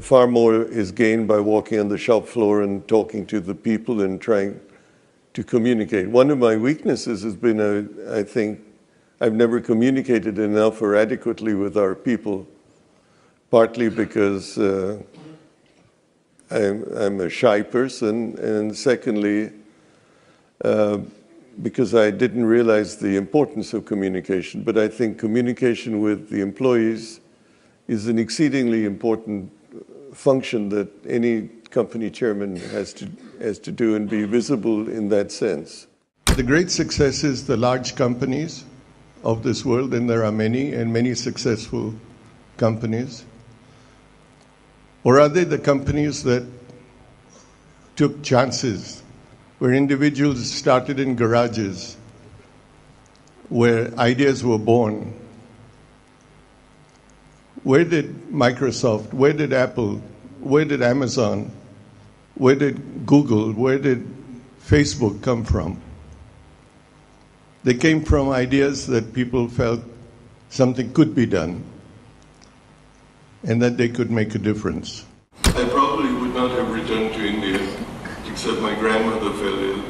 far more is gained by walking on the shop floor and talking to the people and trying to communicate. One of my weaknesses has been, I think, I've never communicated enough or adequately with our people, partly because I'm a shy person, and secondly, because I didn't realize the importance of communication. But I think communication with the employees is an exceedingly important function that any company chairman has to do and be visible in that sense. The great success is the large companies of this world, and there are many, and many successful companies. Or are they the companies that took chances, where individuals started in garages, where ideas were born? Where did Microsoft, where did Apple, where did Amazon, where did Google, where did Facebook come from? They came from ideas that people felt something could be done and that they could make a difference. I probably would not have returned to India, except my grandmother fell ill.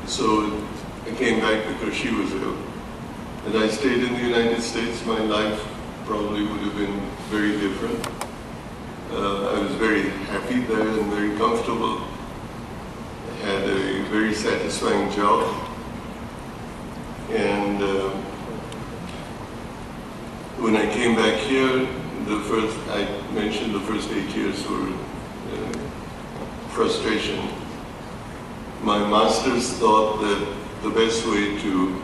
So I came back because she was ill. Had I stayed in the United States, my life probably would have been very different. I was very happy there and very comfortable. I had a very satisfying job. And when I came back here, I mentioned the first 8 years were frustration. My masters thought that the best way to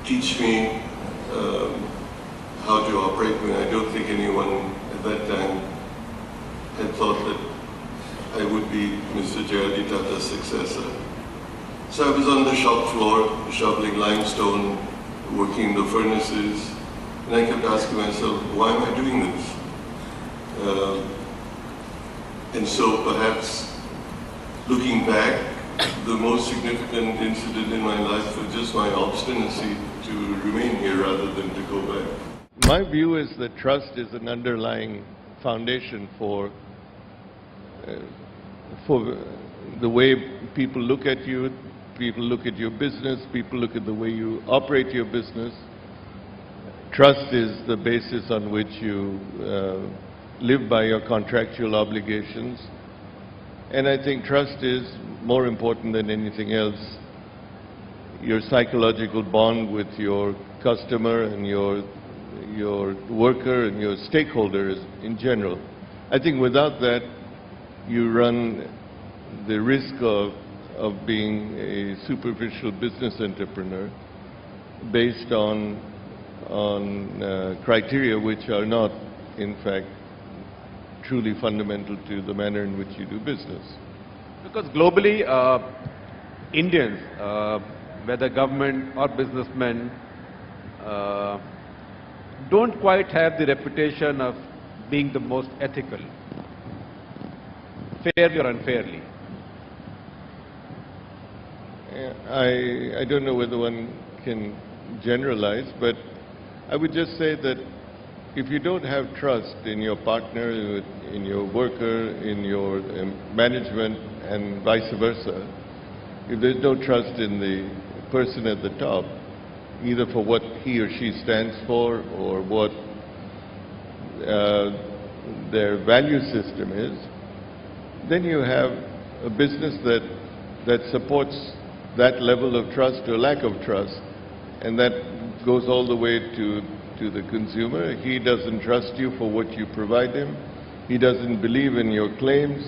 teach me how to operate, when I don't think anyone at that time had thought that I would be Mr. Ratan Tata's successor. So I was on the shop floor, shoveling limestone, working the furnaces, and I kept asking myself, why am I doing this? And so perhaps looking back, the most significant incident in my life was just my obstinacy to remain here rather than to go back. My view is that trust is an underlying foundation for the way people look at you, people look at your business, people look at the way you operate your business. Trust is the basis on which you live by your contractual obligations. And I think trust is more important than anything else. Your psychological bond with your customer and your worker and your stakeholders in general. I think without that, you run the risk of being a superficial business entrepreneur based on criteria which are not, in fact, truly fundamental to the manner in which you do business. Because globally, Indians, whether government or businessmen, don't quite have the reputation of being the most ethical, fairly or unfairly. I don't know whether one can generalize, but I would just say that if you don't have trust in your partner, in your worker, in your management, and vice versa, if there's no trust in the person at the top, either for what he or she stands for or what their value system is, then you have a business that supports that level of trust or lack of trust, and that goes all the way to the consumer. He doesn't trust you for what you provide him. He doesn't believe in your claims,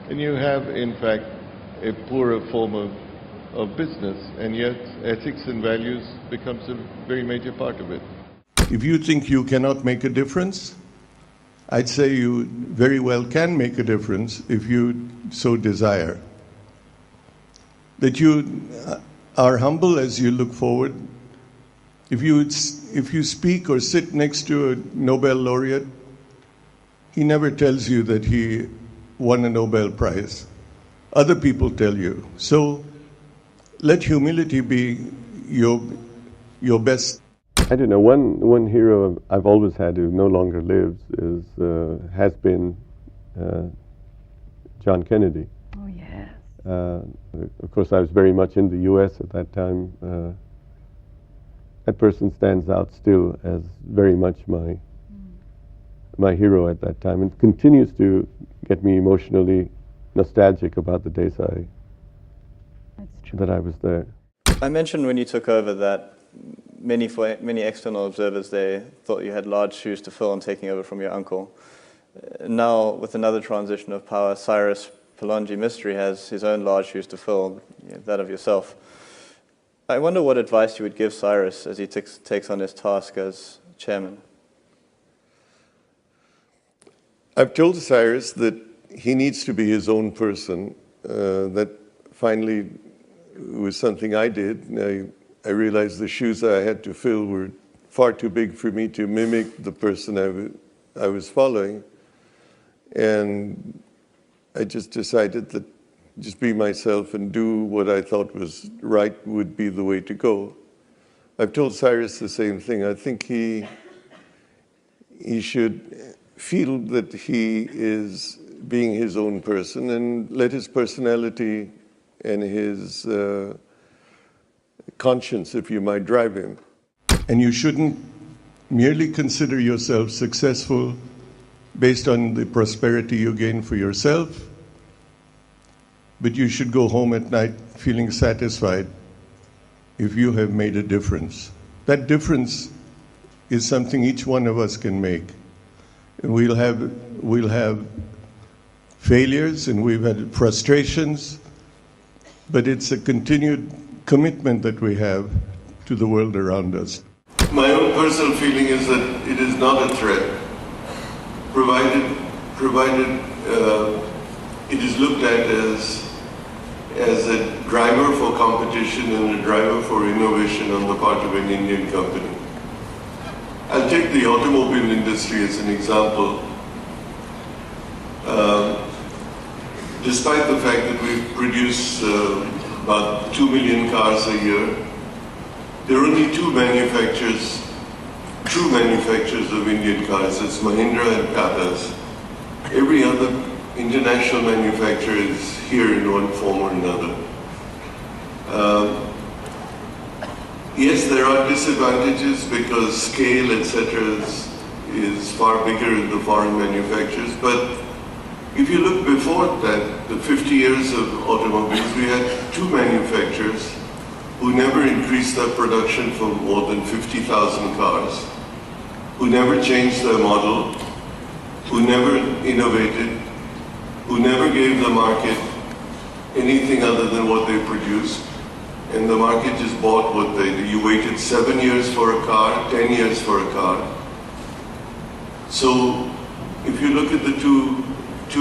and you have, in fact, a poorer form of business, and yet ethics and values becomes a very major part of it. If you think you cannot make a difference, I'd say you very well can make a difference if you so desire. That you are humble as you look forward. If you speak or sit next to a Nobel laureate, he never tells you that he won a Nobel Prize. Other people tell you. So let humility be your best I don't know. One hero I've always had who no longer lives has been John Kennedy. Oh, yes. Of course, I was very much in the U.S. at that time. That person stands out still as very much my hero at that time, and continues to get me emotionally nostalgic about the days that I was there. I mentioned when you took over that many external observers, they thought you had large shoes to fill in taking over from your uncle. Now, with another transition of power, Cyrus Palonji Mystery has his own large shoes to fill, that of yourself. I wonder what advice you would give Cyrus as he takes on his task as chairman. I've told Cyrus that he needs to be his own person. That finally was something I did. I realized the shoes I had to fill were far too big for me to mimic the person I was following. And I just decided that just be myself and do what I thought was right would be the way to go. I've told Cyrus the same thing. I think he should feel that he is being his own person and let his personality and his conscience, if you might, drive him. And you shouldn't merely consider yourself successful based on the prosperity you gain for yourself, but you should go home at night feeling satisfied if you have made a difference. That difference is something each one of us can make. And we'll have failures and we've had frustrations, but it's a continued commitment that we have to the world around us. My own personal feeling is that it is not a threat, provided it is looked at as a driver for competition and a driver for innovation on the part of an Indian company. I'll take the automobile industry as an example. Despite the fact that we produce about 2 million cars a year, there are only two true manufacturers of Indian cars. It's Mahindra and Tata's. Every other international manufacturer is here in one form or another. Yes, there are disadvantages because scale, etc., is far bigger in the foreign manufacturers. But if you look before that, the 50 years of automobiles, we had two manufacturers who never increased their production for more than 50,000 cars, who never changed their model, who never innovated, who never gave the market anything other than what they produced. And the market just bought what they did. You waited 7 years for a car, 10 years for a car. So if you look at the two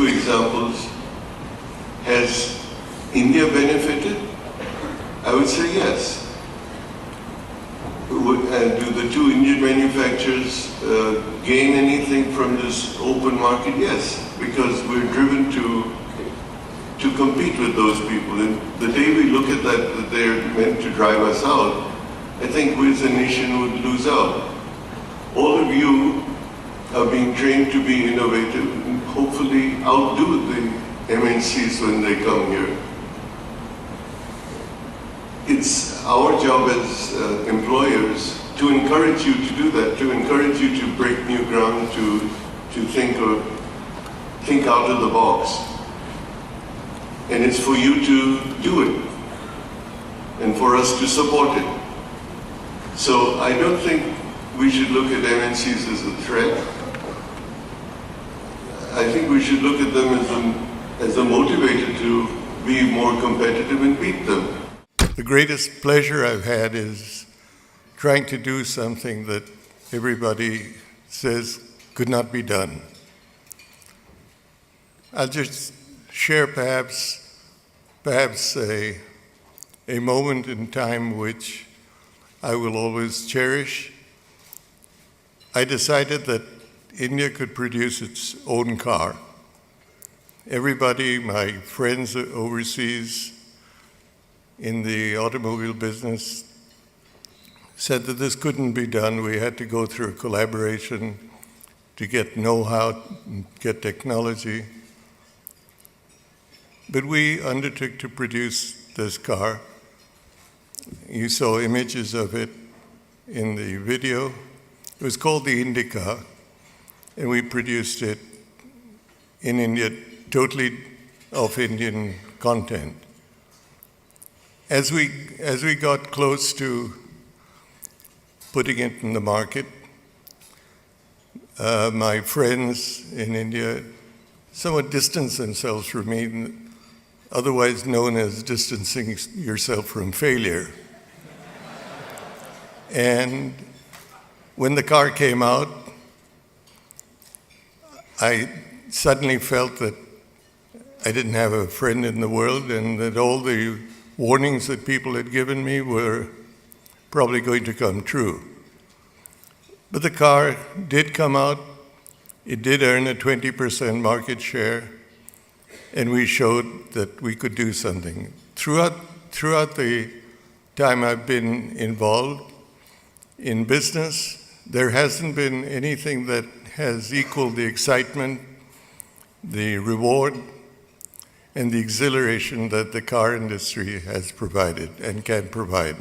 examples, has India benefited? I would say yes. And do the two Indian manufacturers gain anything from this open market? Yes, because we're driven to compete with those people. And the day we look at that they're meant to drive us out, I think we as a nation would lose out. All of you are being trained to be innovative and hopefully outdo the MNCs when they come here. It's our job as employers to encourage you to do that, to encourage you to break new ground, to think out of the box. And it's for you to do it, and for us to support it. So I don't think we should look at MNCs as a threat. I think we should look at them as a motivator to be more competitive and beat them. The greatest pleasure I've had is trying to do something that everybody says could not be done. I'll just share perhaps a moment in time which I will always cherish. I decided that India could produce its own car. Everybody, my friends overseas in the automobile business, said that this couldn't be done. We had to go through a collaboration to get know-how, get technology. But we undertook to produce this car. You saw images of it in the video. It was called the Indica, and we produced it in India, totally of Indian content. As we got close to putting it in the market, my friends in India somewhat distanced themselves from me, otherwise known as distancing yourself from failure. And when the car came out, I suddenly felt that I didn't have a friend in the world, and that all the warnings that people had given me were probably going to come true. But the car did come out. It did earn a 20% market share, and we showed that we could do something. Throughout the time I've been involved in business, there hasn't been anything that has equaled the excitement, the reward, and the exhilaration that the car industry has provided and can provide.